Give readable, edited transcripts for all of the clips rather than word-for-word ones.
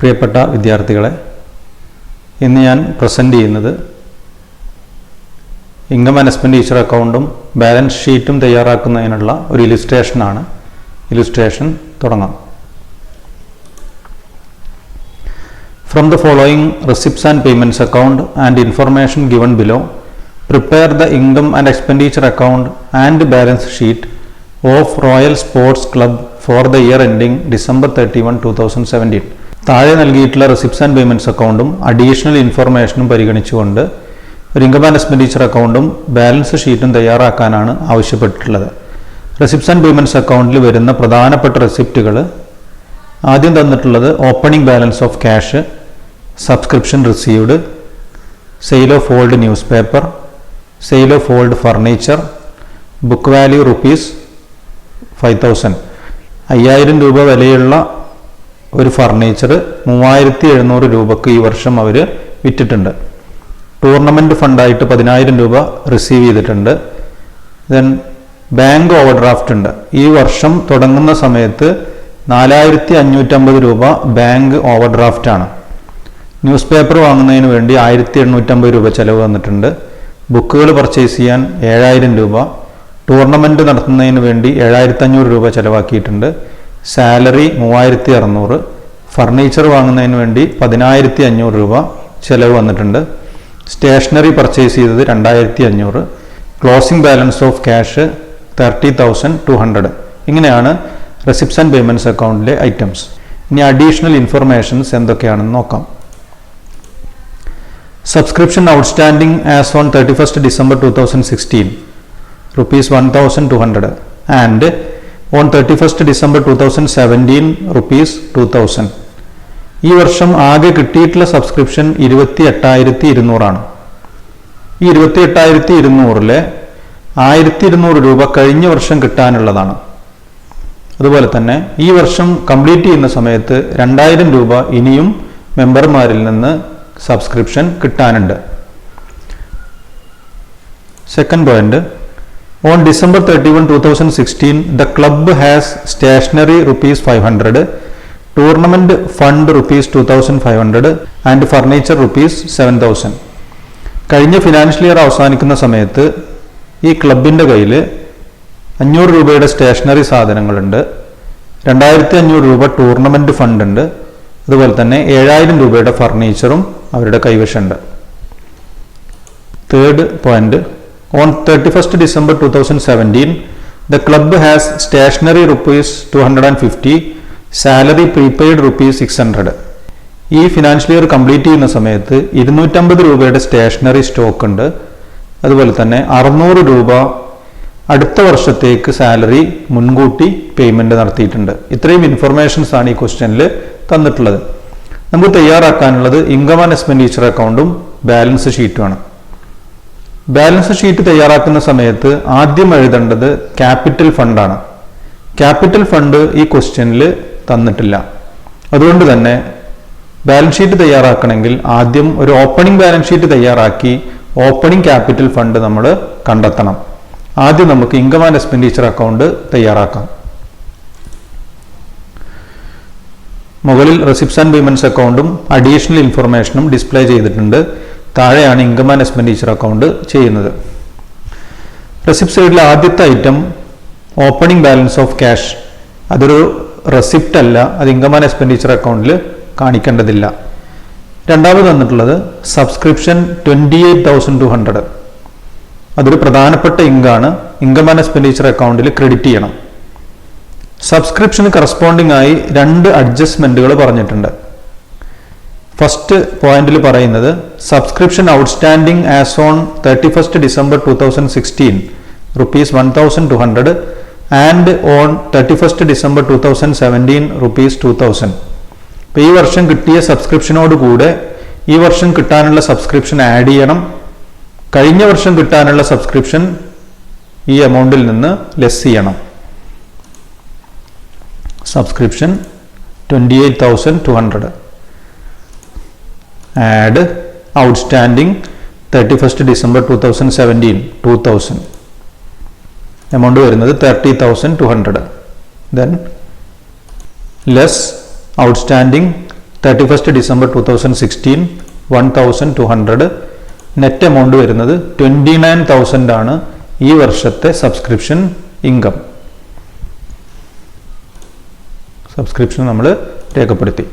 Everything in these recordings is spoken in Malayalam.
പ്രിയപ്പെട്ട വിദ്യാർത്ഥികളെ, ഇന്ന് ഞാൻ പ്രസൻറ്റ് ചെയ്യുന്നത് ഇൻകം ആൻഡ് എക്സ്പെൻഡിച്ചർ അക്കൗണ്ടും ബാലൻസ് ഷീറ്റും തയ്യാറാക്കുന്നതിനുള്ള ഒരു ഇല്ലുസ്ട്രേഷനാണ്. ഇല്ലുസ്ട്രേഷൻ തുടങ്ങാം. From the following receipts and payments account and information given below, prepare the income and expenditure account and balance sheet of Royal Sports Club for the year ending December 31, 2017. താഴെ നൽകിയിട്ടുള്ള റെസിപ്റ്റ്സ് ആൻഡ് പേയ്മെൻറ്റ്സ് അക്കൗണ്ടും അഡീഷണൽ ഇൻഫർമേഷനും പരിഗണിച്ചുകൊണ്ട് ഒരു ഇൻകം ആൻഡ് എക്സ്പെൻഡിച്ചർ അക്കൗണ്ടും ബാലൻസ് ഷീറ്റും തയ്യാറാക്കാനാണ് ആവശ്യപ്പെട്ടിട്ടുള്ളത്. റെസിപ്റ്റ്സ് ആൻഡ് പേയ്മെൻറ്റ്സ് അക്കൗണ്ടിൽ വരുന്ന പ്രധാനപ്പെട്ട റെസിപ്റ്റുകൾ ആദ്യം തന്നിട്ടുള്ളത് opening balance of cash, subscription received, sale of old news paper, sale of old furniture, book value rupees 5000. 5000 രൂപ വിലയുള്ള ഒരു ഫർണിച്ചർ 3700 രൂപക്ക് ഈ വർഷം അവർ വിറ്റിട്ടുണ്ട്. ടൂർണമെൻറ്റ് ഫണ്ടായിട്ട് 10000 രൂപ റിസീവ് ചെയ്തിട്ടുണ്ട്. ദെൻ ബാങ്ക് ഓവർ ഡ്രാഫ്റ്റ് ഉണ്ട്. ഈ വർഷം തുടങ്ങുന്ന സമയത്ത് 4550 രൂപ ബാങ്ക് ഓവർ ഡ്രാഫ്റ്റാണ്. ന്യൂസ് പേപ്പർ വാങ്ങുന്നതിന് വേണ്ടി 1850 രൂപ ചിലവ് വന്നിട്ടുണ്ട്. ബുക്കുകൾ പർച്ചേസ് ചെയ്യാൻ 7000 രൂപ, ടൂർണമെൻറ്റ് നടത്തുന്നതിന് വേണ്ടി 7500 രൂപ ചിലവാക്കിയിട്ടുണ്ട്. സാലറി 3600, ഫർണിച്ചർ വാങ്ങുന്നതിന് വേണ്ടി 10500 രൂപ ചിലവ് വന്നിട്ടുണ്ട്. സ്റ്റേഷനറി പർച്ചേസ് ചെയ്തത് 2500, ക്ലോസിംഗ് ബാലൻസ് ഓഫ് ക്യാഷ് 30200. ഇങ്ങനെയാണ് റെസിപ്റ്റ്സ് ആൻഡ് പേയ്മെൻറ്റ്സ് അക്കൗണ്ടിലെ ഐറ്റംസ്. ഇനി അഡീഷണൽ ഇൻഫർമേഷൻസ് എന്തൊക്കെയാണെന്ന് നോക്കാം. Subscription outstanding as on 31st December 2016 rupees 1200 and on 31st December 2017 rupees 2000. ഈ വർഷം ആകെ കിട്ടിയിട്ടുള്ള സബ്സ്ക്രിപ്ഷൻ 28200 ആണ്. ഈ 28200-ലെ 1200 രൂപ കഴിഞ്ഞ വർഷം കിട്ടാനുള്ളതാണ്. അതുപോലെ തന്നെ ഈ വർഷം കംപ്ലീറ്റ് ചെയ്യുന്ന സമയത്ത് 2000 രൂപ ഇനിയും മെമ്പർമാരിൽ നിന്ന് സബ്സ്ക്രിപ്ഷൻ കിട്ടാനുണ്ട്. Second point, on December 31, 2016 the club has stationery rupees 500, tournament fund rupees 2500 and furniture rupees 7000. കഴിഞ്ഞ ഫിനാൻഷ്യൽ ഇയർ അവസാനിക്കുന്ന സമയത്ത് ഈ ക്ലബിൻ്റെ കയ്യിൽ 500 രൂപയുടെ സ്റ്റേഷനറി സാധനങ്ങളുണ്ട്, 2500 രൂപ ടൂർണമെൻറ്റ് ഫണ്ട് ഉണ്ട്, അതുപോലെ തന്നെ 7000 രൂപയുടെ ഫർണിച്ചറും അവരുടെ കൈവശമുണ്ട്. Third point, on 31st December 2017 the club has stationery rupees 250, salary prepaid rupees 600. ഈ ഫിനാൻഷ്യൽ ഇയർ കംപ്ലീറ്റ് ചെയ്യുന്ന സമയത്ത് 250 രൂപയുടെ സ്റ്റേഷനറി സ്റ്റോക്ക് ഉണ്ട്, അതുപോലെ തന്നെ 600 രൂപ അടുത്ത വർഷത്തേക്ക് സാലറി മുൻകൂട്ടി പേയ്മെൻറ്റ് നടത്തിയിട്ടുണ്ട്. ഇത്രയും ഇൻഫർമേഷൻസ് ആണ് ഈ ക്വസ്റ്റ്യനിൽ തന്നിട്ടുള്ളത്. നമുക്ക് തയ്യാറാക്കാനുള്ളത് ഇൻകം ആൻഡ് എക്സ്പെൻഡിച്ചർ അക്കൗണ്ടും ബാലൻസ് ഷീറ്റുമാണ്. ബാലൻസ് ഷീറ്റ് തയ്യാറാക്കുന്ന സമയത്ത് ആദ്യം എഴുതേണ്ടത് ക്യാപിറ്റൽ ഫണ്ടാണ്. ക്യാപിറ്റൽ ഫണ്ട് ഈ ക്വസ്റ്റ്യനിൽ തന്നിട്ടില്ല. അതുകൊണ്ട് തന്നെ ബാലൻസ് ഷീറ്റ് തയ്യാറാക്കണമെങ്കിൽ ആദ്യം ഒരു ഓപ്പണിംഗ് ബാലൻസ് ഷീറ്റ് തയ്യാറാക്കി ഓപ്പണിംഗ് ക്യാപിറ്റൽ ഫണ്ട് നമ്മൾ കണ്ടെത്തണം. ആദ്യം നമുക്ക് ഇൻകം ആൻഡ് എക്സ്പെൻഡിച്ചർ അക്കൗണ്ട് തയ്യാറാക്കാം. മുകളിൽ റെസിപ്റ്റ്സ് ആൻഡ് പേയ്മെൻറ്റ്സ് അക്കൗണ്ടും അഡീഷണൽ ഇൻഫർമേഷനും ഡിസ്പ്ലേ ചെയ്തിട്ടുണ്ട്. താഴെയാണ് ഇൻകം ആൻഡ് എക്സ്പെൻഡിച്ചർ അക്കൗണ്ട് ചെയ്യുന്നത്. റെസിപ്റ്റ് സൈഡിലെ ആദ്യത്തെ item opening balance of cash. അതൊരു റെസിപ്റ്റ് അല്ല, അത് ഇൻകം ആൻഡ് എക്സ്പെൻഡിച്ചർ അക്കൗണ്ടിൽ കാണിക്കേണ്ടതില്ല. രണ്ടാമത് തന്നിട്ടുള്ളത് സബ്സ്ക്രിപ്ഷൻ 28200. അതൊരു പ്രധാനപ്പെട്ട ഇൻകാണ്, ഇൻകം ആൻഡ് എക്സ്പെൻഡിച്ചർ അക്കൗണ്ടിൽ ക്രെഡിറ്റ് ചെയ്യണം. സബ്സ്ക്രിപ്ഷന് കറസ്പോണ്ടിങ് ആയി 2 അഡ്ജസ്റ്റ്മെന്റുകൾ പറഞ്ഞിട്ടുണ്ട്. ഫസ്റ്റ് പോയിന്റിൽ പറയുന്നത് subscription outstanding as on 31st December 2016 rupees 1200 and on 31st December 2017 rupees 2000. ഇപ്പോൾ ഈ വർഷം കിട്ടിയ സബ്സ്ക്രിപ്ഷനോട് കൂടെ ഈ വർഷം കിട്ടാനുള്ള സബ്സ്ക്രിപ്ഷൻ ആഡ് ചെയ്യണം. കഴിഞ്ഞ വർഷം കിട്ടാനുള്ള സബ്സ്ക്രിപ്ഷൻ ഈ എമൗണ്ടിൽ നിന്ന് ലെസ് ചെയ്യണം. Subscription 28200 add outstanding 31st December 2017 2000. Amount വരുന്നത് 30,200. Then less outstanding 31st December 2016 1200. Net amount വരുന്നത് 29,000 ആണ് ഈ വർഷത്തെ സബ്സ്ക്രിപ്ഷൻ ഇൻകം. സബ്സ്ക്രിപ്ഷൻ നമ്മൾ രേഖപ്പെടുത്തി.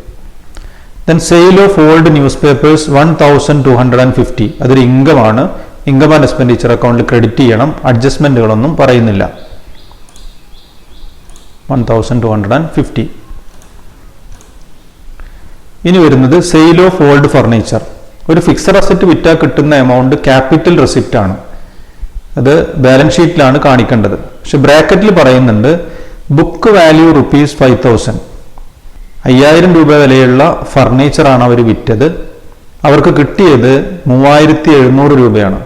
Then sale of old news papers 1250. അതൊരു ഇൻകമാണ്. ഇൻകം ആൻഡ് എക്സ്പെൻഡിച്ചർ അക്കൗണ്ടിൽ ക്രെഡിറ്റ് ചെയ്യണം. അഡ്ജസ്റ്റ്മെന്റുകളൊന്നും പറയുന്നില്ല. 1250. ഇനി വരുന്നത് സെയിൽ ഓഫ് ഓൾഡ് ഫർണിച്ചർ. ഒരു ഫിക്സഡ് അസറ്റ് വിറ്റാൽ കിട്ടുന്ന എമൗണ്ട് ക്യാപിറ്റൽ റെസിപ്റ്റ് ആണ്. അത് ബാലൻസ് ഷീറ്റിലാണ് കാണിക്കേണ്ടത്. പക്ഷെ ബ്രാക്കറ്റിൽ പറയുന്നുണ്ട് ബുക്ക് വാല്യൂ ₹5,000. 5,000 രൂപ വിലയുള്ള ഫർണിച്ചറാണ് അവർ വിറ്റത്. അവർക്ക് കിട്ടിയത് 3,700 രൂപയാണ്.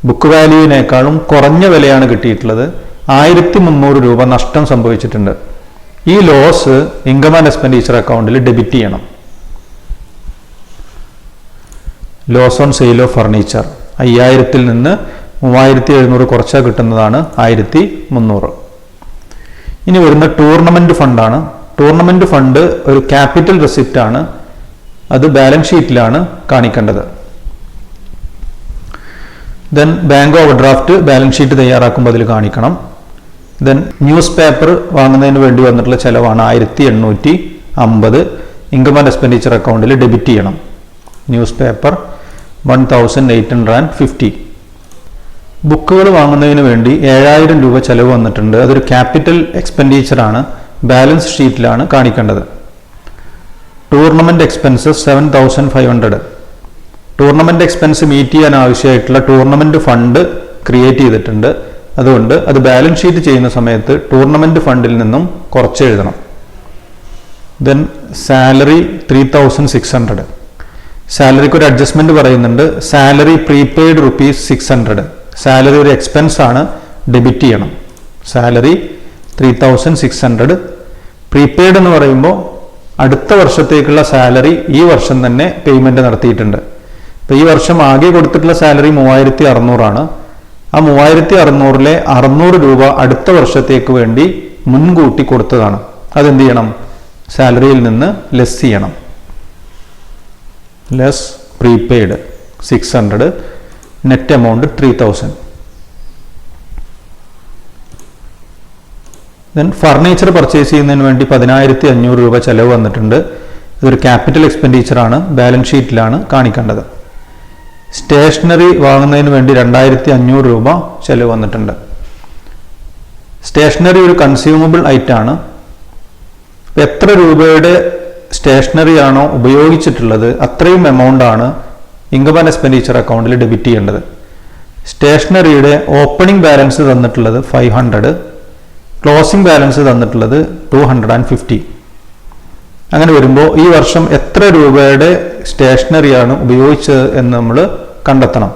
ബുക്ക് വാല്യൂവിനേക്കാളും കുറഞ്ഞ വിലയാണ് കിട്ടിയിട്ടുള്ളത്. 1,300 രൂപ നഷ്ടം സംഭവിച്ചിട്ടുണ്ട്. ഈ ലോസ് ഇൻകം ആൻഡ് എക്സ്പെൻഡിച്ചർ അക്കൗണ്ടിൽ ഡെബിറ്റ് ചെയ്യണം. Loss on sale of furniture 5,000 നിന്ന് 3,700 കുറച്ചാൽ കിട്ടുന്നതാണ് 1,300. ഇനി വരുന്ന ടൂർണമെന്റ് ഫണ്ടാണ്. ടൂർണമെന്റ് ഫണ്ട് ഒരു ക്യാപിറ്റൽ റെസിപ്റ്റ് ആണ്. അത് ബാലൻസ് ഷീറ്റിലാണ് കാണിക്കേണ്ടത്. Then bank overdraft balance sheet തയ്യാറാക്കുമ്പോൾ അതിൽ കാണിക്കണം. ദെൻ ന്യൂസ് പേപ്പർ വാങ്ങുന്നതിന് വേണ്ടി വന്നിട്ടുള്ള ചെലവാണ് 1,850. ഇൻകം ആൻഡ് എക്സ്പെൻഡിച്ചർ അക്കൗണ്ടിൽ ഡെബിറ്റ് ചെയ്യണം. Newspaper 1,850. ബുക്കുകൾ വാങ്ങുന്നതിന് വേണ്ടി 7,000 രൂപ ചെലവ് വന്നിട്ടുണ്ട്. അതൊരു ക്യാപിറ്റൽ എക്സ്പെൻഡിച്ചർ ആണ്. ബാലൻസ് ഷീറ്റിലാണ് കാണിക്കേണ്ടത്. Tournament expenses 7,500. Tournament expense meet ചെയ്യാൻ ആവശ്യമായിട്ടുള്ള ടൂർണമെന്റ് ഫണ്ട് ക്രിയേറ്റ് ചെയ്തിട്ടുണ്ട്. അതുകൊണ്ട് അത് ബാലൻസ് ഷീറ്റ് ചെയ്യുന്ന സമയത്ത് ടൂർണമെന്റ് ഫണ്ടിൽ നിന്നും കുറച്ച് എഴുതണം. Then salary 3,600. സാലറിക്ക് ഒരു അഡ്ജസ്റ്റ്മെന്റ് പറയുന്നുണ്ട്. Salary prepaid ₹600. സാലറി ഒരു എക്സ്പെൻസ് ആണ്, ഡെബിറ്റ് ചെയ്യണം. സാലറി 3,600. പ്രീപെയ്ഡ് എന്ന് പറയുമ്പോൾ അടുത്ത വർഷത്തേക്കുള്ള സാലറി ഈ വർഷം തന്നെ പേയ്മെന്റ് നടത്തിയിട്ടുണ്ട്. ഇപ്പൊ ഈ വർഷം ആകെ കൊടുത്തിട്ടുള്ള സാലറി 3,600 ആണ്. ആ 3,600-ലെ 600 രൂപ അടുത്ത വർഷത്തേക്ക് വേണ്ടി മുൻകൂട്ടി കൊടുത്തതാണ്. അതെന്ത് ചെയ്യണം? സാലറിയിൽ നിന്ന് ലെസ് ചെയ്യണം. Less prepaid 600. Net amount 3,000. Then furniture purchase ചെയ്യുന്നതിന് വേണ്ടി 10,500 രൂപ ചെലവ് വന്നിട്ടുണ്ട്. ഇതൊരു ക്യാപിറ്റൽ എക്സ്പെൻഡിച്ചർ ആണ്. ബാലൻസ് ഷീറ്റിലാണ് കാണിക്കേണ്ടത്. സ്റ്റേഷനറി വാങ്ങുന്നതിന് വേണ്ടി 2,500 രൂപ ചെലവ് വന്നിട്ടുണ്ട്. സ്റ്റേഷനറി ഒരു കൺസ്യൂമബിൾ ഐറ്റം ആണ്. എത്ര രൂപയുടെ സ്റ്റേഷനറി ആണോ ഉപയോഗിച്ചിട്ടുള്ളത് അത്രയും എമൗണ്ട് ആണ് ഇൻകം ആൻഡ് എക്സ്പെൻഡിച്ചർ അക്കൗണ്ടിൽ ഡെബിറ്റ് ചെയ്യേണ്ടത്. സ്റ്റേഷനറിയുടെ ഓപ്പണിംഗ് ബാലൻസ് തന്നിട്ടുള്ളത് 500. ക്ലോസിംഗ് ബാലൻസ് തന്നിട്ടുള്ളത് 250. അങ്ങനെ വരുമ്പോൾ ഈ വർഷം എത്ര രൂപയുടെ സ്റ്റേഷനറിയാണ് ഉപയോഗിച്ചത് എന്ന് നമ്മൾ കണ്ടെത്തണം.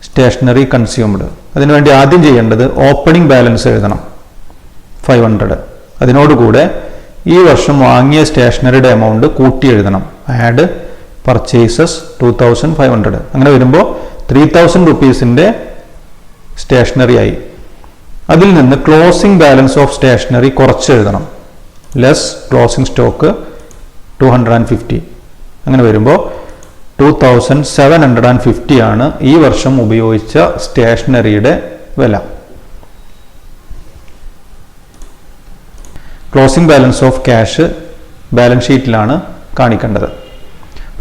Stationery consumed. അതിനുവേണ്ടി ആദ്യം ചെയ്യേണ്ടത് ഓപ്പണിംഗ് ബാലൻസ് എഴുതണം 500. അതിനോടുകൂടെ ഈ വർഷം വാങ്ങിയ സ്റ്റേഷനറിയുടെ എമൗണ്ട് കൂട്ടി എഴുതണം. Add purchases 2,500. അങ്ങനെ വരുമ്പോൾ 3,000 റുപ്പീസിന്റെ സ്റ്റേഷനറി ആയി. അതിൽ നിന്ന് ക്ലോസിംഗ് ബാലൻസ് ഓഫ് സ്റ്റേഷനറി കുറച്ച് എഴുതണം. Less closing stock 250. അങ്ങനെ വരുമ്പോൾ 2,750 ആണ് ഈ വർഷം ഉപയോഗിച്ച സ്റ്റേഷനറിയുടെ വില. Closing balance of cash balance ഷീറ്റിലാണ് കാണിക്കേണ്ടത്.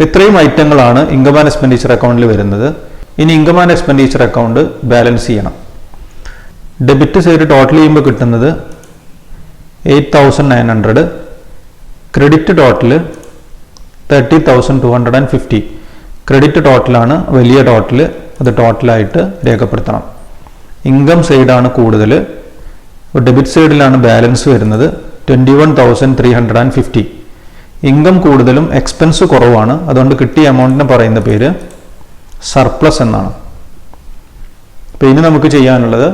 ഇത്രയും ഐറ്റങ്ങളാണ് ഇൻകം ആൻഡ് എക്സ്പെൻഡിച്ചർ അക്കൗണ്ടിൽ വരുന്നത്. ഇനി income and expenditure account balance ചെയ്യണം. ഡെബിറ്റ് സൈഡ് ടോട്ടൽ ചെയ്യുമ്പോൾ കിട്ടുന്നത് 8,900. Credit total 30,250. ക്രെഡിറ്റ് ടോട്ടലാണ് വലിയ ടോട്ടൽ. അത് ടോട്ടലായിട്ട് രേഖപ്പെടുത്തണം. ഇൻകം സൈഡാണ് കൂടുതൽ. ഡെബിറ്റ് സൈഡിലാണ് ബാലൻസ് വരുന്നത് 21,350. ഇൻകം കൂടുതലും എക്സ്പെൻസ് കുറവാണ്. അതുകൊണ്ട് കിട്ടിയ എമൗണ്ടിന് പറയുന്ന പേര് സർപ്ലസ് എന്നാണ്. അപ്പോൾ ഇനി നമുക്ക് ചെയ്യാനുള്ളത്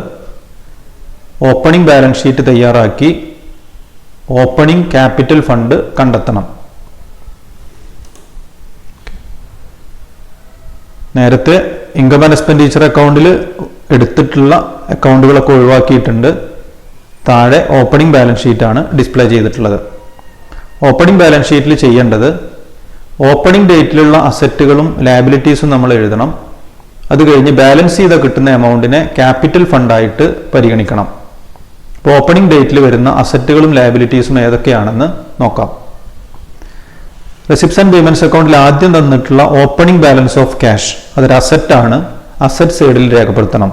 ഓപ്പണിംഗ് ബാലൻസ് ഷീറ്റ് തയ്യാറാക്കി ഓപ്പണിംഗ് ക്യാപിറ്റൽ ഫണ്ട് കണ്ടെത്തണം. നേരത്തെ ഇൻകം ആൻഡ് എക്സ്പെൻഡിച്ചർ അക്കൗണ്ടിൽ എടുത്തിട്ടുള്ള അക്കൗണ്ടുകളൊക്കെ ഒഴിവാക്കിയിട്ടുണ്ട്. താഴെ ഓപ്പണിംഗ് ബാലൻസ് ഷീറ്റാണ് ഡിസ്പ്ലേ ചെയ്തിട്ടുള്ളത്. ഓപ്പണിംഗ് ബാലൻസ് ഷീറ്റിൽ ചെയ്യേണ്ടത് ഓപ്പണിംഗ് ഡേറ്റിലുള്ള അസറ്റുകളും ലയബിലിറ്റീസും നമ്മൾ എഴുതണം. അത് കഴിഞ്ഞ് ബാലൻസ് ചെയ്ത കിട്ടുന്ന എമൗണ്ടിനെ ക്യാപിറ്റൽ ഫണ്ടായിട്ട് പരിഗണിക്കണം. അപ്പോൾ ഓപ്പണിംഗ് ഡേറ്റിൽ വരുന്ന അസറ്റുകളും ലയബിലിറ്റീസും ഏതൊക്കെയാണെന്ന് നോക്കാം. റെസിപ്റ്റ്സ് ആൻഡ് പേയ്മെന്റ്സ് അക്കൗണ്ടിൽ ആദ്യം തന്നിട്ടുള്ള ഓപ്പണിംഗ് ബാലൻസ് ഓഫ് ക്യാഷ് അതൊരു അസറ്റാണ്. അസറ്റ് സൈഡിൽ രേഖപ്പെടുത്തണം.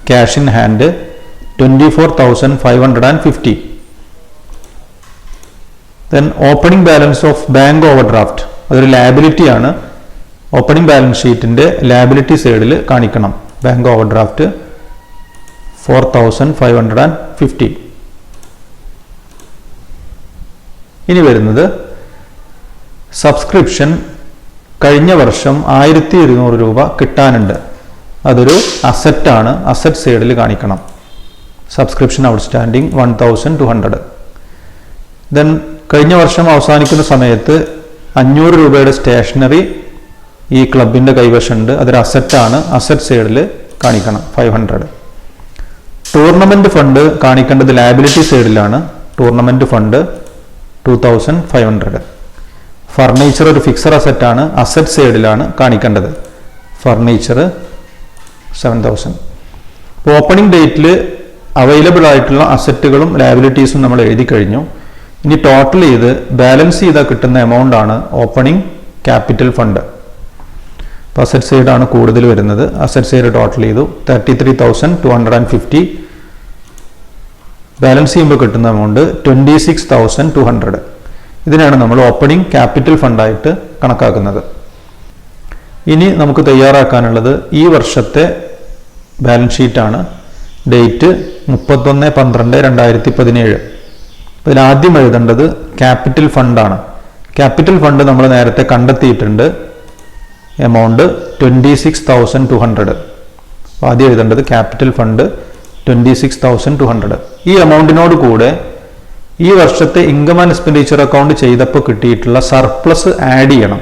Cash in hand 24,550. Then opening balance of bank over draft അതൊരു ലയബിലിറ്റി ആണ്. ഓപ്പണിംഗ് ബാലൻസ് ഷീറ്റിന്റെ ലയബിലിറ്റി സൈഡിൽ കാണിക്കണം. Bank over draft 4,550. ഇനി വരുന്നത് സബ്സ്ക്രിപ്ഷൻ. കഴിഞ്ഞ വർഷം 1,200 രൂപ കിട്ടാനുണ്ട്. അതൊരു അസറ്റാണ്. അസറ്റ് സൈഡിൽ കാണിക്കണം. Subscription outstanding 1,200. ദെൻ കഴിഞ്ഞ വർഷം അവസാനിക്കുന്ന സമയത്ത് 500 രൂപയുടെ സ്റ്റേഷനറി ഈ ക്ലബിൻ്റെ കൈവശമുണ്ട്. അതൊരു അസറ്റാണ്. അസറ്റ് സൈഡിൽ കാണിക്കണം 500. ടൂർണമെന്റ് ഫണ്ട് കാണിക്കേണ്ടത് ലയബിലിറ്റി സൈഡിലാണ്. Tournament fund 2,500. ഫർണിച്ചർ ഒരു ഫിക്സഡ് അസറ്റാണ്. അസറ്റ് സൈഡിലാണ് കാണിക്കേണ്ടത്. ഫർണിച്ചർ 7,000. ഓപ്പണിംഗ് ഡേറ്റിൽ അവൈലബിൾ ആയിട്ടുള്ള അസറ്റുകളും ലയബിലിറ്റീസും നമ്മൾ എഴുതി കഴിഞ്ഞു. ഇനി ടോട്ടൽ ചെയ്ത് ബാലൻസ് ചെയ്താൽ കിട്ടുന്ന എമൗണ്ട് ആണ് ഓപ്പണിംഗ് ക്യാപിറ്റൽ ഫണ്ട്. അപ്പോൾ അസറ്റ് സൈഡാണ് കൂടുതൽ വരുന്നത്. അസറ്റ് സൈഡ് ടോട്ടൽ ചെയ്തു 33,250. ബാലൻസ് ചെയ്യുമ്പോൾ കിട്ടുന്ന എമൗണ്ട് 26,200. ഇതിനാണ് നമ്മൾ ഓപ്പണിംഗ് ക്യാപിറ്റൽ ഫണ്ടായിട്ട് കണക്കാക്കുന്നത്. ഇനി നമുക്ക് തയ്യാറാക്കാനുള്ളത് ഈ വർഷത്തെ ബാലൻസ് ഷീറ്റാണ്. ഡേറ്റ് 31/12/2017. ഇതിലാദ്യം എഴുതേണ്ടത് ക്യാപിറ്റൽ ഫണ്ടാണ്. ക്യാപിറ്റൽ ഫണ്ട് നമ്മൾ നേരത്തെ കണ്ടെത്തിയിട്ടുണ്ട്. എമൗണ്ട് 26,200. ആദ്യം എഴുതേണ്ടത് ക്യാപിറ്റൽ ഫണ്ട് 26,200. ഈ എമൗണ്ടിനോട് കൂടെ ഈ വർഷത്തെ ഇൻകം ആൻഡ് എക്സ്പെൻഡിച്ചർ അക്കൗണ്ട് ചെയ്തപ്പോൾ കിട്ടിയിട്ടുള്ള സർപ്ലസ് ആഡ് ചെയ്യണം.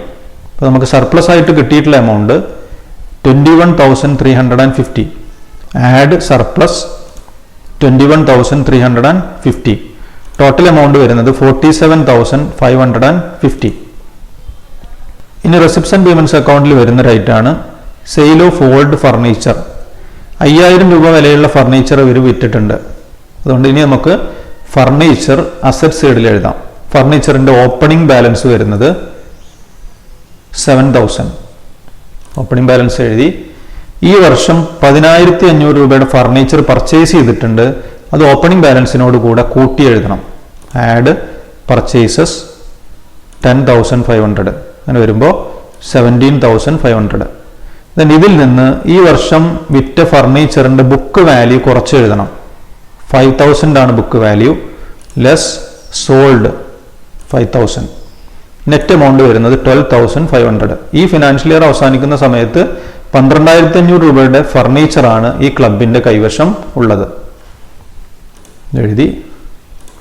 അപ്പോൾ നമുക്ക് സർപ്ലസ് ആയിട്ട് കിട്ടിയിട്ടുള്ള amount 21,350. Add surplus 21,350. Total amount വരുന്നത് 47,550. ഇനി റെസിപ്റ്റ്സ് ആൻഡ് പേയ്മെന്റ്സ് അക്കൗണ്ടിൽ വരുന്ന റൈറ്റ് ആണ് സെയിൽ ഓഫ് ഓൾഡ് ഫർണിച്ചർ. 5,000 രൂപ വിലയുള്ള ഫർണിച്ചർ ഇവർ വിറ്റിട്ടുണ്ട്. അതുകൊണ്ട് ഇനി നമുക്ക് ഫർണിച്ചർ അസറ്റ് സൈഡിൽ എഴുതാം. ഫർണിച്ചറിന്റെ ഓപ്പണിംഗ് ബാലൻസ് വരുന്നത് 7,000. ഓപ്പണിംഗ് ബാലൻസ് എഴുതി. ഈ വർഷം 10,500 രൂപയുടെ ഫർണിച്ചർ പർച്ചേസ് ചെയ്തിട്ടുണ്ട്. അത് ഓപ്പണിംഗ് ബാലൻസിനോട് കൂടെ കൂട്ടി എഴുതണം. Add purchases 10,500. അങ്ങനെ വരുമ്പോൾ 17,500. ദെൻ ഇതിൽ നിന്ന് ഈ വർഷം വിറ്റ ഫർണിച്ചറിന്റെ ബുക്ക് വാല്യൂ കുറച്ച് എഴുതണം. 5,000 ആണ് book value. Less sold 5,000. Net amount വരുന്നത് 12,500. ഈ ഫിനാൻഷ്യൽ ഇയർ അവസാനിക്കുന്ന സമയത്ത് 12,500 രൂപയുടെ ഫർണിച്ചറാണ് ഈ ക്ലബിന്റെ കൈവശം ഉള്ളത്. എഴുതി.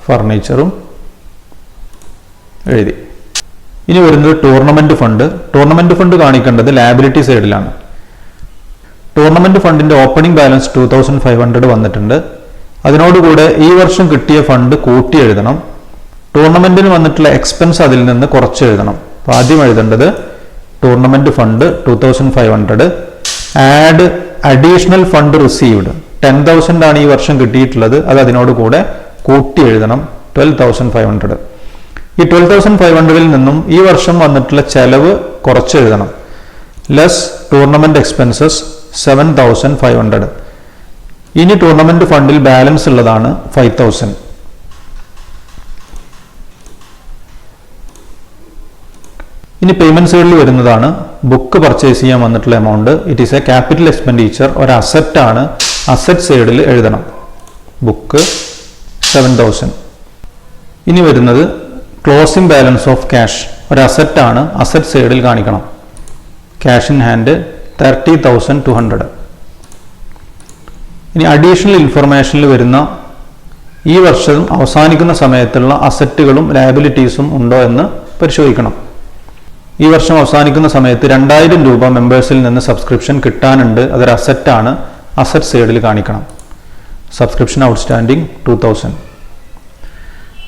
ഫർണിച്ചറും എഴുതി. ഇനി വരുന്നത് ടൂർണമെന്റ് ഫണ്ട്. ടൂർണമെന്റ് ഫണ്ട് കാണിക്കേണ്ടത് ലയബിലിറ്റി സൈഡിലാണ്. ടൂർണമെന്റ് ഫണ്ടിന്റെ ഓപ്പണിംഗ് ബാലൻസ് 2,500 വന്നിട്ടുണ്ട്. അതിനോടുകൂടെ ഈ വർഷം കിട്ടിയ ഫണ്ട് കൂട്ടി എഴുതണം. ടൂർണമെന്റിന് വന്നിട്ടുള്ള എക്സ്പെൻസ് അതിൽ നിന്ന് കുറച്ച് എഴുതണം. അപ്പോൾ ആദ്യം എഴുതേണ്ടത് tournament fund 2,500. Add additional fund received 10,000 ആണ് ഈ വർഷം കിട്ടിയിട്ടുള്ളത്. അത് അതിനോട് കൂടെ കൂട്ടി എഴുതണം 12,500. ഈ 12,500 നിന്നും ഈ വർഷം വന്നിട്ടുള്ള ചെലവ് കുറച്ച് എഴുതണം. Less tournament expenses 7,500. ഇനി ടൂർണമെന്റ് ഫണ്ടിൽ ബാലൻസ് ഉള്ളതാണ് 5,000. ഇനി പേയ്മെന്റ് സൈഡിൽ വരുന്നതാണ് ബുക്ക് പർച്ചേസ് ചെയ്യാൻ വന്നിട്ടുള്ള amount. It is A capital expenditure. ഒരു അസറ്റ് ആണ്. അസറ്റ് സൈഡിൽ എഴുതണം. ബുക്ക് 7,000. ഇനി വരുന്നത് ക്ലോസിംഗ് ബാലൻസ് ഓഫ് ക്യാഷ്. ഒരു അസറ്റ് ആണ്. അസറ്റ് സൈഡിൽ കാണിക്കണം. Cash in hand 30,200. ഇനി അഡീഷണൽ ഇൻഫർമേഷനിൽ വരുന്ന ഈ വർഷം അവസാനിക്കുന്ന സമയത്തുള്ള അസറ്റുകളും ലയബിലിറ്റീസും ഉണ്ടോ എന്ന് പരിശോധിക്കണം. ഈ വർഷം അവസാനിക്കുന്ന സമയത്ത് 2,000 രൂപ മെമ്പേഴ്സിൽ നിന്ന് സബ്സ്ക്രിപ്ഷൻ കിട്ടാനുണ്ട്. അതൊരു അസറ്റാണ്. അസറ്റ് സൈഡിൽ കാണിക്കണം. Subscription outstanding 2,000.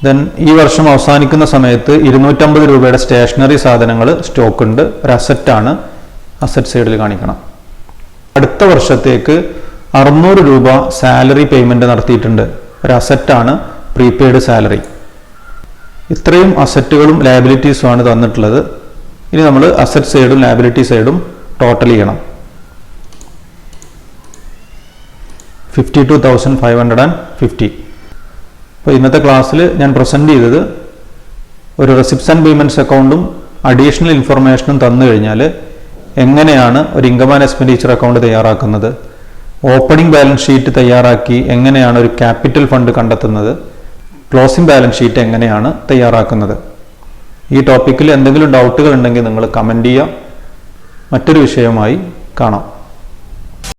ദെൻ ഈ വർഷം അവസാനിക്കുന്ന സമയത്ത് 250 രൂപയുടെ സ്റ്റേഷനറി സാധനങ്ങൾ സ്റ്റോക്ക് ഉണ്ട്, ഒരു അസറ്റാണ്, അസറ്റ് സൈഡിൽ കാണിക്കണം. അടുത്ത വർഷത്തേക്ക് 600 രൂപ സാലറി പേയ്മെന്റ് നടത്തിയിട്ടുണ്ട്, ഒരു അസറ്റാണ്, പ്രീപെയ്ഡ് സാലറി. ഇത്രയും അസറ്റുകളും ലയബിലിറ്റീസും ആണ് തന്നിട്ടുള്ളത്. ഇനി നമ്മൾ അസറ്റ് സൈഡും ലയബിലിറ്റി സൈഡും ടോട്ടൽ ചെയ്യണം. 52,550. അപ്പോൾ ഇന്നത്തെ ക്ലാസ്സിൽ ഞാൻ പ്രസന്റ് ചെയ്തത് ഒരു റെസിപ്റ്റ്സ് ആൻഡ് പേയ്മെന്റ്സ് അക്കൗണ്ടും അഡീഷണൽ ഇൻഫർമേഷനും തന്നു കഴിഞ്ഞാൽ എങ്ങനെയാണ് ഒരു ഇൻകം ആൻഡ് എക്സ്പെൻഡിച്ചർ അക്കൗണ്ട് തയ്യാറാക്കുന്നത്, ഓപ്പണിംഗ് ബാലൻസ് ഷീറ്റ് തയ്യാറാക്കി എങ്ങനെയാണ് ഒരു ക്യാപിറ്റൽ ഫണ്ട് കണ്ടെത്തുന്നത്, ക്ലോസിംഗ് ബാലൻസ് ഷീറ്റ് എങ്ങനെയാണ് തയ്യാറാക്കുന്നത്. ഈ ടോപ്പിക്കിൽ എന്തെങ്കിലും ഡൗട്ടുകൾ ഉണ്ടെങ്കിൽ നിങ്ങൾ കമൻറ്റ് ചെയ്യുക. മറ്റൊരു വിഷയവുമായി കാണാം.